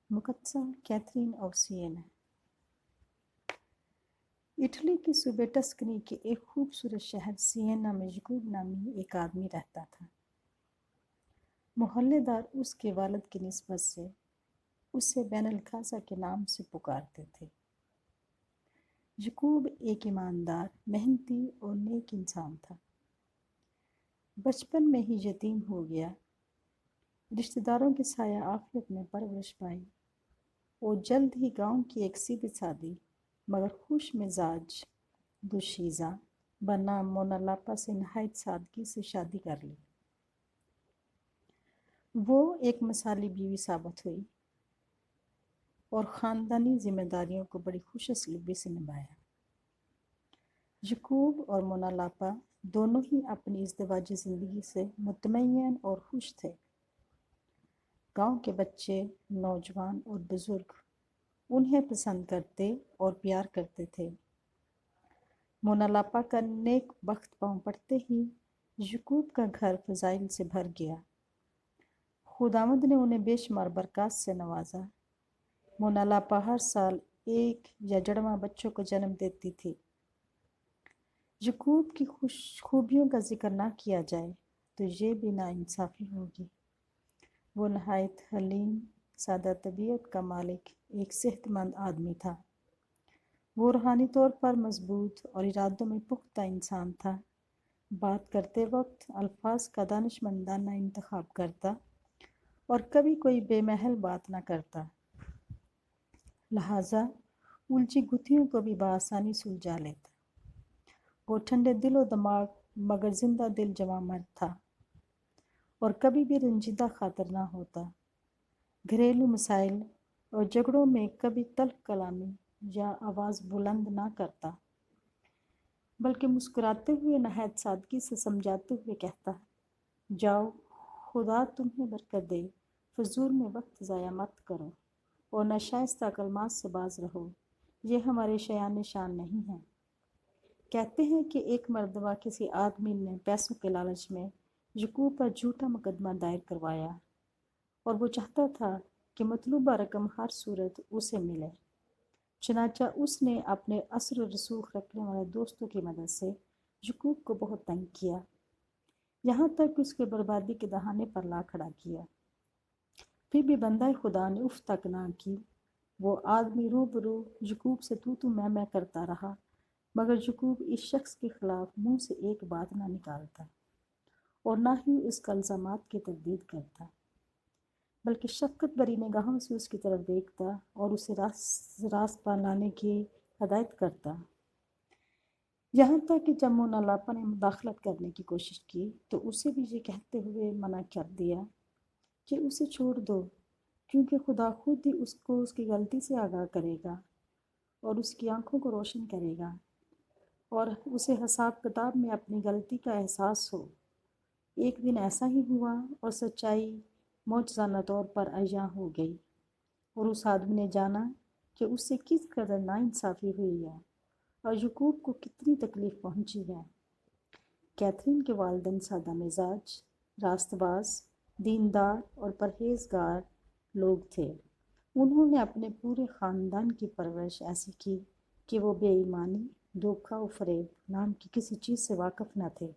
मुकद्दसा Catherine of Siena. Italy की सूबे Tuscany के एक खूबसूरत शहर सिएना में यकूब नामी एक आदमी रहता था। मोहल्लेदार उसके वालिद की निस्बत से उसे बैनुल खासा के नाम से पुकारते थे। यकूब एक ईमानदार, मेहनती और नेक इंसान था। बचपन में ही यतीम हो गया। रिश्तेदारों के साया आफियत में परवरिश पाई और जल्द ही गांव की एक सीधी सादी मगर खुश मिजाज दुशीज़ा बनाम मोना लापा से नहायत सादगी से शादी कर ली। वो एक मिसाली बीवी साबित हुई और ख़ानदानी जिम्मेदारियों को बड़ी खुशअस्लूबी से निभाया। यकूब और मोना लापा दोनों ही अपनी इज़्दिवाजी ज़िंदगी से मुतमय्यन और खुश थे। गांव के बच्चे, नौजवान और बुज़ुर्ग उन्हें पसंद करते और प्यार करते थे। मोना लापा का नेक बख्त पांव पड़ते ही यकूब का घर फ़ज़ाइल से भर गया। खुदावंद ने उन्हें बेशुमार बरक़ात से नवाजा। मोना लापा हर साल एक या जड़वा बच्चों को जन्म देती थी। यकूब की खूबियों का जिक्र ना किया जाए तो ये भी नाइंसाफ़ी होगी। वो नहायत हलीम, सादा तबीयत का मालिक एक सेहतमंद आदमी था। वो रूहानी तौर पर मजबूत और इरादों में पुख्ता इंसान था। बात करते वक्त अल्फाज का दानिशमंदाना इंतखाब करता और कभी कोई बेमहल बात न करता। लिहाजा उलझी गुत्थियों को भी बआसानी सुलझा लेता। वो ठंडे दिलो दिमाग मगर जिंदा दिल जवां मर्द था और कभी भी रंजीदा खातर ना होता। घरेलू मसाइल और झगड़ों में कभी तल्ख कलामी या आवाज़ बुलंद ना करता, बल्कि मुस्कुराते हुए नहायत सादगी से समझाते हुए कहता, जाओ, खुदा तुम्हें बरकत दे, फजूल में वक्त ज़ाया मत करो और नाशाइस्ता कलमात से बाज रहो, ये हमारे शयान शान नहीं है। कहते हैं कि एक मर्तबा किसी आदमी ने पैसों के लालच में यकूब पर झूठा मुकदमा दायर करवाया और वो चाहता था कि मतलूबा रकम हर सूरत उसे मिले। चनाचा उसने अपने असर रसूख रखने वाले दोस्तों की मदद से यकूब को बहुत तंग किया, यहाँ तक कि उसके बर्बादी के दहाने पर ला खड़ा किया। फिर भी बंदा खुदा ने उफ तक ना की। वो आदमी रूबरू यकूब से तू मैं करता रहा, मगर यकूब इस शख्स के खिलाफ मुंह से एक बात ना निकालता और ना ही उसका इल्ज़ामात की तरदीद करता, बल्कि शफ़क़त भरी निगाहों से उसकी तरफ देखता और उसे रास्त पर लाने की हदायत करता। यहाँ तक कि जब मोना लापा ने मुदाखलत करने की कोशिश की तो उसे भी ये कहते हुए मना कर दिया कि उसे छोड़ दो, क्योंकि खुदा खुद ही उसको उसकी गलती से आगाह करेगा और उसकी आंखों को रोशन करेगा और उसे हिसाब किताब में अपनी गलती का एहसास हो। एक दिन ऐसा ही हुआ और सच्चाई मौजज़ाना तौर पर अय्या हो गई और उस आदमी ने जाना कि उससे किस कदर नाइंसाफ़ी हुई है और यकूब को कितनी तकलीफ़ पहुंची है। कैथरीन के वालिदैन सादा मिजाज, रास्तबाज, दीनदार और परहेजगार लोग थे। उन्होंने अपने पूरे ख़ानदान की परवरिश ऐसी की कि वो बेईमानी, धोखा और फ़रेब नाम की किसी चीज़ से वाकिफ़ न थे।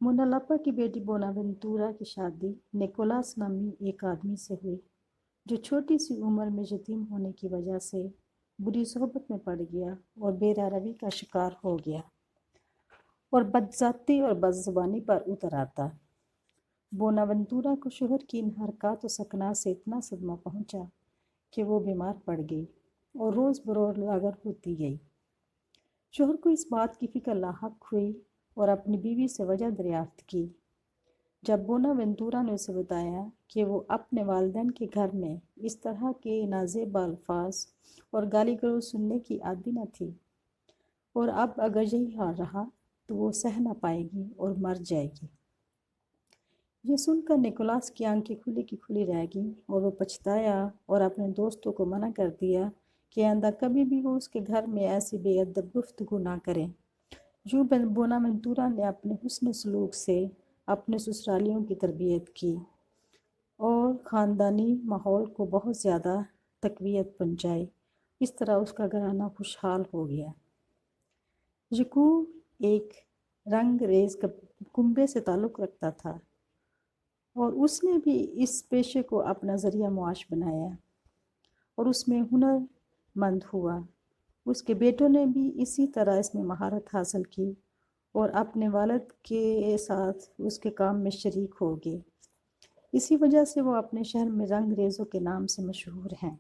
मोना लापा की बेटी बोनावेंतूरा की शादी निकोलास नामी एक आदमी से हुई, जो छोटी सी उम्र में यतीम होने की वजह से बुरी सोहबत में पड़ गया और बेरारवी का शिकार हो गया और बदज़ाती और बदज़ुबानी पर उतर आता। बोनावेंतूरा को शोहर की इन हरकत और सकनात से इतना सदमा पहुंचा कि वो बीमार पड़ गई और रोज़ बरोज़ लागर होती गई। शोहर को इस बात की फ़िक्र लाहक हुई और अपनी बीवी से वजह दरियाफ्त की। जब बोनावेंतूरा ने उसे बताया कि वो अपने वालिदैन के घर में इस तरह के नाज़ेब अल्फाज और गाली गलौज सुनने की आदी न थी और अब अगर यही हाल रहा तो वो सह न पाएगी और मर जाएगी। ये सुनकर निकोलास की आंखें खुली की खुली रह गईं और वो पछताया और अपने दोस्तों को मना कर दिया कि आइंदा कभी भी वो उसके घर में ऐसी बेअदब गुफ्तगू ना करें। यूं बोनावेंतूरा ने अपने हुस्न सलूक से अपने ससुरालियों की तरबियत की اور خاندانی ماحول کو بہت زیادہ تقویت پہنچائی۔ اس طرح اس کا گھرانہ خوشحال ہو گیا۔ یعقوب ایک رنگ ریز کنبے سے تعلق رکھتا تھا اور اس نے بھی اس پیشے کو اپنا ذریعہ معاش بنایا اور اس میں ہنر مند ہوا۔ اس کے بیٹوں نے بھی اسی طرح اس میں مہارت حاصل کی اور اپنے والد کے ساتھ اس کے کام میں شریک ہو گئے۔ اسی وجہ سے وہ اپنے شہر میں رنگ ریزوں کے نام سے مشہور ہیں۔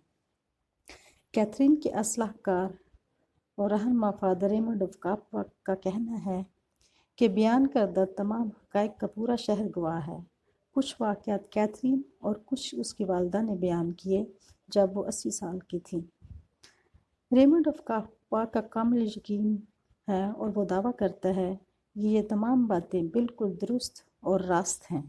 کیتھرین کے اصلاح کار اور رہنما فادر ریمنڈ آف کاپوا کا کہنا ہے کہ بیان کردہ تمام حقائق کا پورا شہر گواہ ہے۔ کچھ واقعات کیتھرین اور کچھ اس کی والدہ نے بیان کیے جب وہ 80 سال کی تھیں۔ ریمنڈ آف کاپوا کا کامل یقین ہے اور وہ دعویٰ کرتا ہے کہ یہ تمام باتیں بالکل درست اور راست ہیں۔